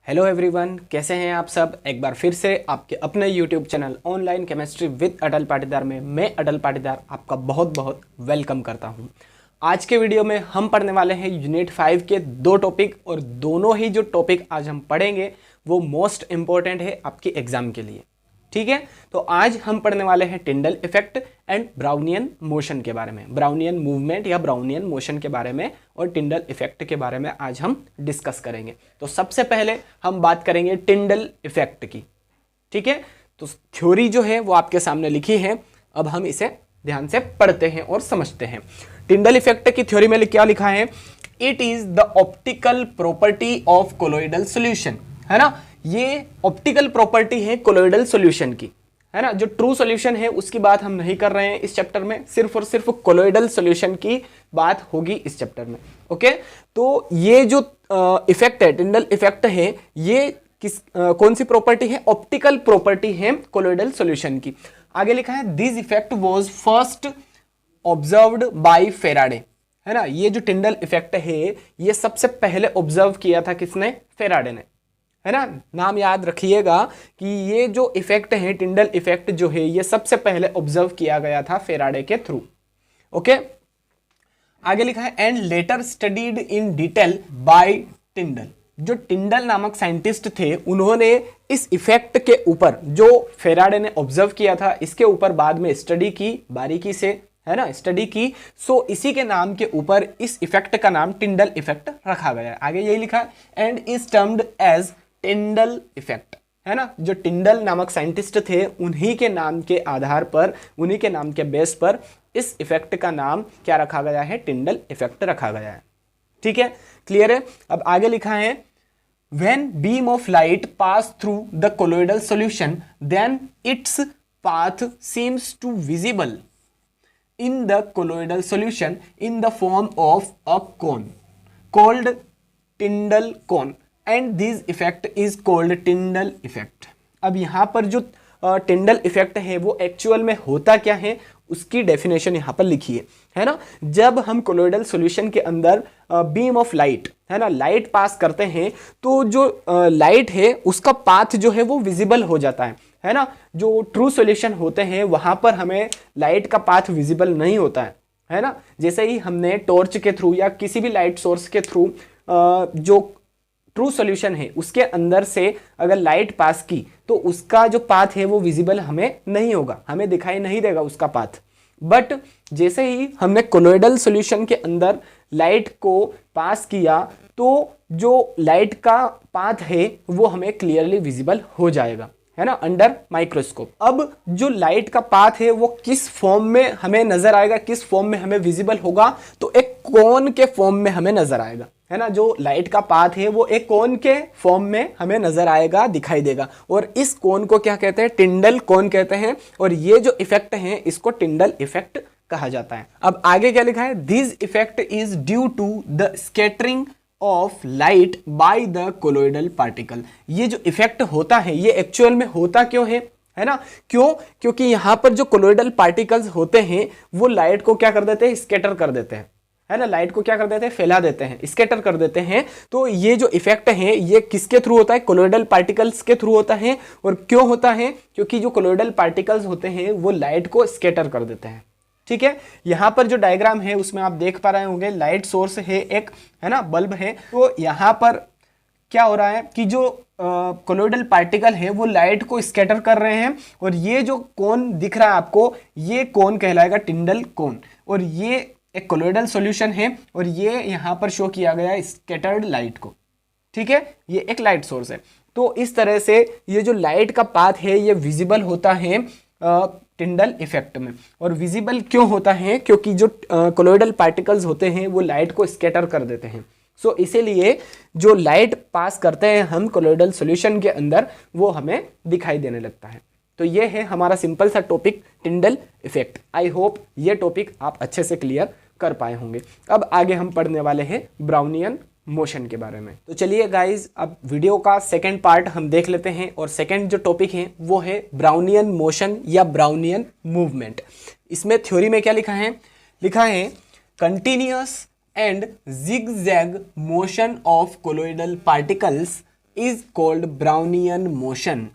Hello everyone, कैसे हैं आप सब। एक बार फिर से आपके अपने YouTube channel online chemistry with Atal Patidar में मैं अटल पाटीदार आपका बहुत बहुत वेलकम करता हूं। आज के वीडियो में हम पढ़ने वाले हैं यूनिट 5 के दो टॉपिक, और दोनों ही जो टॉपिक आज हम पढ़ेंगे वो मोस्ट इंपॉर्टेंट है आपके एग्जाम के लिए। ठीक है, तो आज हम पढ़ने वाले हैं Tyndall effect and Brownian motion के बारे में, ब्राउनियन मूवमेंट या ब्राउनियन मोशन के बारे में और टिंडल इफेक्ट के बारे में आज हम डिस्कस करेंगे। तो सबसे पहले हम बात करेंगे टिंडल इफेक्ट की। ठीक है, तो थ्योरी जो है वो आपके सामने लिखी है, अब हम इसे ध्यान से पढ़ते हैं और समझते हैं। टिंडल इफेक्ट की थ्योरी में क्या लिखा है, it is the optical property of colloidal solution, है ना। ये ऑप्टिकल प्रॉपर्टी है कोलोइडल सॉल्यूशन की, है ना। जो ट्रू सॉल्यूशन है उसकी बात हम नहीं कर रहे हैं इस चैप्टर में, सिर्फ और सिर्फ कोलोइडल सॉल्यूशन की बात होगी इस चैप्टर में। ओके, तो ये जो इफेक्ट है, टिंडल इफेक्ट है, ये कौन सी प्रॉपर्टी है, ऑप्टिकल प्रॉपर्टी है कोलोइडल सॉल्यूशन की। आगे लिखा है this effect was first observed bye Faraday, है ना। ये जो टिंडल इफेक्ट है ये सबसे पहले ऑब्जर्व किया था किसने, फेराडे ने, है ना। नाम याद रखिएगा कि ये जो इफेक्ट है टिंडल इफेक्ट जो है ये सबसे पहले ऑब्जर्व किया गया था फेराडे के थ्रू। ओके, आगे लिखा है and later studied in detail by Tyndall. जो टिंडल नामक साइंटिस्ट थे उन्होंने इस इफेक्ट के ऊपर जो फेराडे ने ऑब्जर्व किया था इसके ऊपर बाद में स्टडी की, बारीकी से, है ना, स्टडी की। सो इसी के नाम के ऊपर इस इफेक्ट का नाम टिंडल इफेक्ट रखा गया है। आगे यही लिखा है and is termed as Tyndall effect, है ना। जो टिंडल नामक साइंटिस्ट थे उन्हीं के नाम के आधार पर, उन्हीं के नाम के बेस पर इस इफेक्ट का नाम क्या रखा गया है, टिंडल इफेक्ट रखा गया है। ठीक है, क्लियर है। अब आगे लिखा है when beam of light pass through the colloidal solution then its path seems to visible in the colloidal solution in the form of a cone called Tyndall cone and this effect is called Tyndall effect। अब यहाँ पर जो टिंडल effect है वो actual में होता क्या है उसकी डेफिनेशन यहाँ पर लिखी है ना। जब हम कोलोइडल सॉल्यूशन के अंदर बीम ऑफ लाइट, है ना, लाइट पास करते हैं तो जो लाइट है उसका पाथ जो है वो विजिबल हो जाता है ना। जो ट्रू सॉल्यूशन होते हैं वहां पर हमें लाइट का पाथ विजिबल नहीं होता है ना। जैसे ही हमने टॉर्च के थ्रू या किसी भी लाइट सोर्स के थ्रू जो ट्रू सॉल्यूशन है उसके अंदर से अगर लाइट पास की तो उसका जो पाथ है वो विजिबल हमें नहीं होगा, हमें दिखाई नहीं देगा उसका पाथ। बट जैसे ही हमने कोलोइडल सॉल्यूशन के अंदर लाइट को पास किया तो जो लाइट का पाथ है वो हमें क्लियरली विजिबल हो जाएगा, है ना, अंडर माइक्रोस्कोप। अब जो लाइट का पाथ है वो किस फॉर्म में हमें नजर आएगा, किस फॉर्म में हमें विजिबल होगा, तो एक कोन के फॉर्म में हमें नजर आएगा, है ना। जो लाइट का पाथ है वो एक कोन के फॉर्म में हमें नजर आएगा, दिखाई देगा, और इस कोन को क्या कहते हैं, टिंडल कोन कहते हैं। और ये जो इफेक्ट है इसको टिंडल इफेक्ट कहा जाता है। अब आगे क्या लिखा है, this effect is due to the scattering of light by the colloidal particle. ये जो इफेक्ट होता है ये एक्चुअल में होता क्यों है ना। क्यों, क्योंकि यहां पर जो कोलोइडल पार्टिकल्स होते हैं वो लाइट को क्या कर देते हैं, स्कैटर कर देते हैं, है ना। लाइट को क्या कर देते हैं, फैला देते हैं, स्कैटर कर देते हैं। तो ये जो इफेक्ट है ये किसके थ्रू होता है, कोलोइडल पार्टिकल्स के थ्रू होता है। और क्यों होता है, क्योंकि जो कोलोइडल पार्टिकल्स होते हैं वो लाइट को स्कैटर कर देते हैं। ठीक है, यहां पर जो डायग्राम है उसमें आप देख पा रहे होंगे लाइट सोर्स है एक, है ना, बल्ब है। तो यहां पर क्या हो रहा है कि जो कोलोइडल पार्टिकल है वो लाइट को स्कैटर कर रहे हैं, और ये जो कोन दिख रहा है आपको ये कोन कहलाएगा टिंडल कोन। और ये एक कोलोइडल सॉल्यूशन है और ये यहां पर शो किया गया है स्कैटर्ड लाइट को। ठीक है, ये एक लाइट सोर्स है। तो इस तरह से ये जो लाइट का पाथ है ये विजिबल होता है टिंडल इफेक्ट में। और विजिबल क्यों होता है, क्योंकि जो कोलोइडल पार्टिकल्स होते हैं वो लाइट को स्कैटर कर देते हैं। सो इसीलिए जो लाइट पास करते हैं हम कोलोइडल सॉल्यूशन के अंदर वो हमें दिखाई देने लगता है। तो ये है हमारा सिंपल सा topic Tyndall effect. I hope ये टॉपिक आप अच्छे से क्लियर कर पाए होंगे। अब आगे हम पढ़ने वाले हैं ब्राउनियन मोशन के बारे में। तो चलिए गाइज, अब वीडियो का सेकंड पार्ट हम देख लेते हैं, और सेकंड जो टॉपिक है वो है ब्राउनियन मोशन या ब्राउनियन मूवमेंट। इसमें थ्योरी में क्या लिखा है continuous and zigzag motion of colloidal particles is called Brownian motion,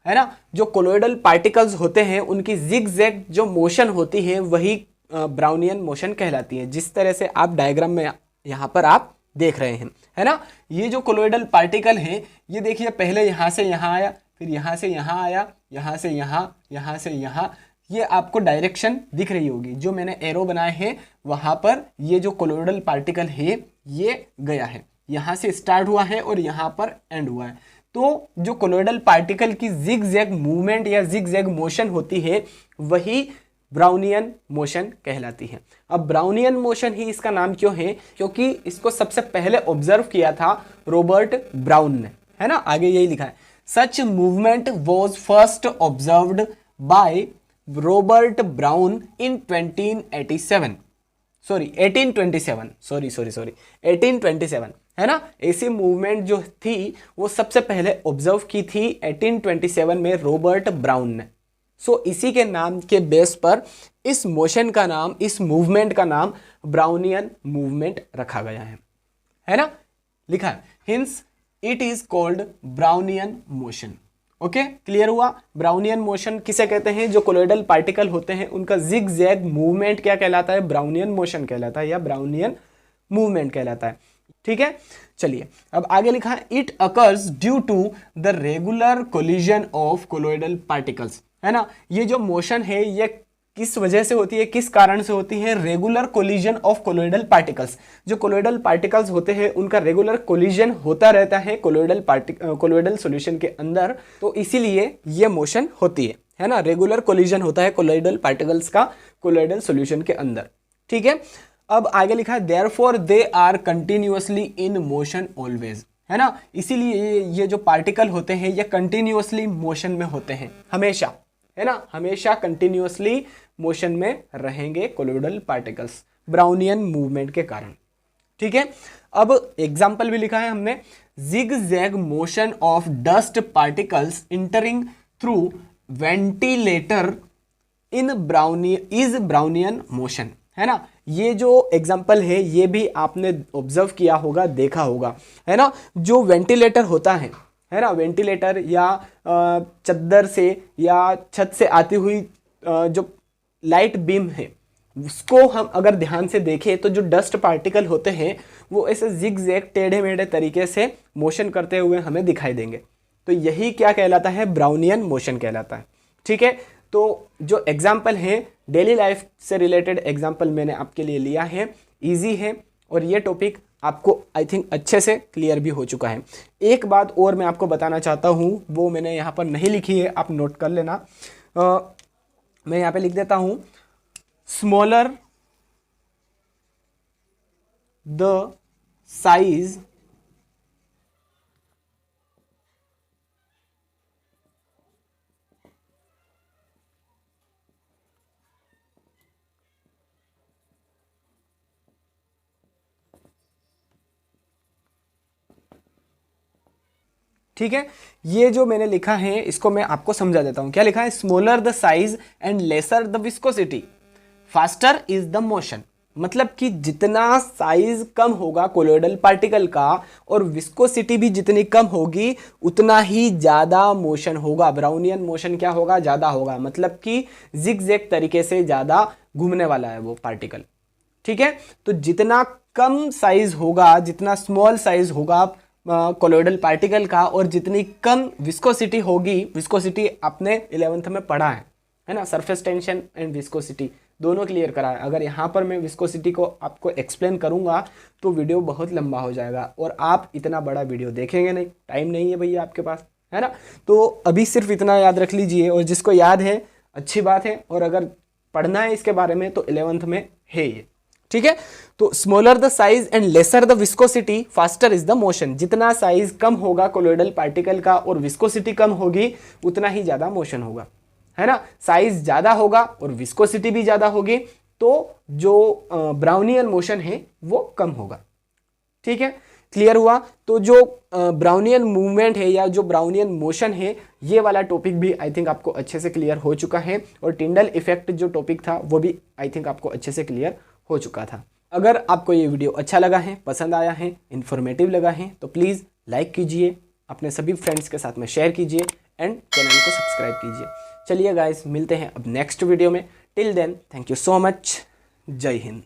है ना। जो कोलोइडल पार्टिकल्स होते हैं उनकी जिगजैग जो मोशन होती है वही ब्राउनियन मोशन कहलाती है, जिस तरह से आप डायग्राम में यहाँ पर आप देख रहे हैं, है ना। ये जो कोलोइडल पार्टिकल है ये देखिए पहले यहाँ से यहाँ आया, फिर यहाँ से यहाँ आया, यहाँ से यहाँ, यहाँ से यहाँ, ये आपको डायरेक्शन दिख रही होगी। जो मैंने एरो बनाए हैं वहाँ पर ये जो कोलोइडल पार्टिकल है ये गया है, यहाँ से स्टार्ट हुआ है और यहाँ पर एंड हुआ है। तो जो कोलोइडल पार्टिकल की जिगजैग मूवमेंट या जिगजैग मोशन होती है वही ब्राउनियन मोशन कहलाती है। अब ब्राउनियन मोशन ही इसका नाम क्यों है, क्योंकि इसको सबसे पहले ऑब्जर्व किया था रॉबर्ट ब्राउन ने, है ना। आगे यही लिखा है, such movement was first observed by Robert Brown in 1827, है ना। ऐसी मूवमेंट जो थी वो सबसे पहले ऑब्जर्व की थी 1827 में रॉबर्ट ब्राउन ने। सो इसी के नाम के बेस पर इस मोशन का नाम, इस मूवमेंट का नाम ब्राउनियन मूवमेंट रखा गया है ना। लिखा है hints it is called Brownian motion. Okay, clear हुआ। ब्राउनियन मोशन किसे कहते हैं, जो कोलोइडल पार्टिकल होते हैं उनका जिगजैग मूवमेंट क्या कहलाता है, ब्राउनियन मोशन कहलाता है या ब्राउनियन मूवमेंट कहलाता है। ठीक है, चलिए अब आगे लिखा है it occurs due to the regular collision of colloidal particles, है ना। ये जो मोशन है ये किस वजह से होती है, किस कारण से होती है, regular collision of colloidal particles. जो कोलोइडल पार्टिकल्स होते हैं उनका रेगुलर कोलिजन होता रहता है कोलोइडल सॉल्यूशन के अंदर, तो इसीलिए ये मोशन होती है ना। रेगुलर कोलिजन होता है कोलोइडल पार्टिकल्स का कोलोइडल सॉल्यूशन के अंदर। ठीक है, अब आगे लिखा है therefore they are continuously in motion always, है ना। इसीलिए ये जो पार्टिकल होते हैं ये कंटिन्यूअसली मोशन में होते हैं हमेशा, है ना। हमेशा कंटिन्यूअसली मोशन में रहेंगे कोलोइडल पार्टिकल्स ब्राउनियन मूवमेंट के कारण। ठीक है, अब एग्जाम्पल भी लिखा है हमने, zigzag motion of dust particles entering through ventilator in Brownian motion, है ना। ये जो एग्जाम्पल है ये भी आपने ऑब्जर्व किया होगा, देखा होगा, है ना। जो वेंटिलेटर होता है ना, वेंटिलेटर या चद्दर से या छत से आती हुई जो लाइट बीम है उसको हम अगर ध्यान से देखें तो जो डस्ट पार्टिकल होते हैं वो ऐसे जिगजैग टेढ़े मेढ़े तरीके से मोशन करते हुए हमें दिखाई देंगे। तो यही क्या कहलाता है, ब्राउनियन मोशन कहलाता है। ठीक है, तो जो एग्जाम्पल है डेली लाइफ से रिलेटेड एग्जाम्पल मैंने आपके लिए लिया है, इजी है और ये टॉपिक आपको आई थिंक अच्छे से क्लियर भी हो चुका है। एक बात और मैं आपको बताना चाहता हूँ, वो मैंने यहाँ पर नहीं लिखी है, आप नोट कर लेना। मैं यहाँ पे लिख देता हूँ, स्मॉलर द साइज ठीक है, ये जो मैंने लिखा है इसको मैं आपको समझा देता हूं। क्या लिखा है, smaller the size and lesser the viscosity faster is the motion. मतलब कि जितना साइज कम होगा कोलोइडल पार्टिकल का और विस्कोसिटी भी जितनी कम होगी उतना ही ज़्यादा मोशन होगा। ब्राउनियन मोशन क्या होगा, ज़्यादा होगा, मतलब कि जिगजैग तरीके से ज़्यादा घूमने वाला है वो पार्टिकल। ठीक है, तो जितना कम साइज होगा, जितना स्मॉल साइज होगा कोलोइडल पार्टिकल का और जितनी कम विस्कोसिटी होगी, विस्कोसिटी आपने 11th में पढ़ा है ना, सरफेस टेंशन एंड विस्कोसिटी दोनों क्लियर करा है। अगर यहाँ पर मैं विस्कोसिटी को आपको एक्सप्लेन करूँगा तो वीडियो बहुत लंबा हो जाएगा और आप इतना बड़ा वीडियो देखेंगे नहीं, टाइम नहीं है भैया आपके पास, है ना। तो अभी सिर्फ इतना याद रख लीजिए और जिसको याद है अच्छी बात है, और अगर पढ़ना है इसके बारे में तो 11th में है ये। ठीक है, तो smaller the size and lesser the viscosity faster is the motion. जितना साइज कम होगा कोलोइडल पार्टिकल का और विस्कोसिटी कम होगी उतना ही ज्यादा मोशन होगा, है ना। साइज ज्यादा होगा और विस्कोसिटी भी ज्यादा होगी तो जो ब्राउनियन मोशन है वो कम होगा। ठीक है, क्लियर हुआ। तो जो ब्राउनियन मूवमेंट है या जो ब्राउनियन मोशन है ये वाला टॉपिक भी आई थिंक आपको अच्छे से क्लियर हो चुका है, और टिंडल इफेक्ट जो टॉपिक था वो भी आई थिंक आपको अच्छे से क्लियर हो चुका था। अगर आपको ये वीडियो अच्छा लगा है, पसंद आया है, इन्फॉर्मेटिव लगा है तो प्लीज़ लाइक कीजिए, अपने सभी फ्रेंड्स के साथ में शेयर कीजिए एंड चैनल को सब्सक्राइब कीजिए। चलिए गाइस, मिलते हैं अब नेक्स्ट वीडियो में। Till then, thank you so much. जय हिंद।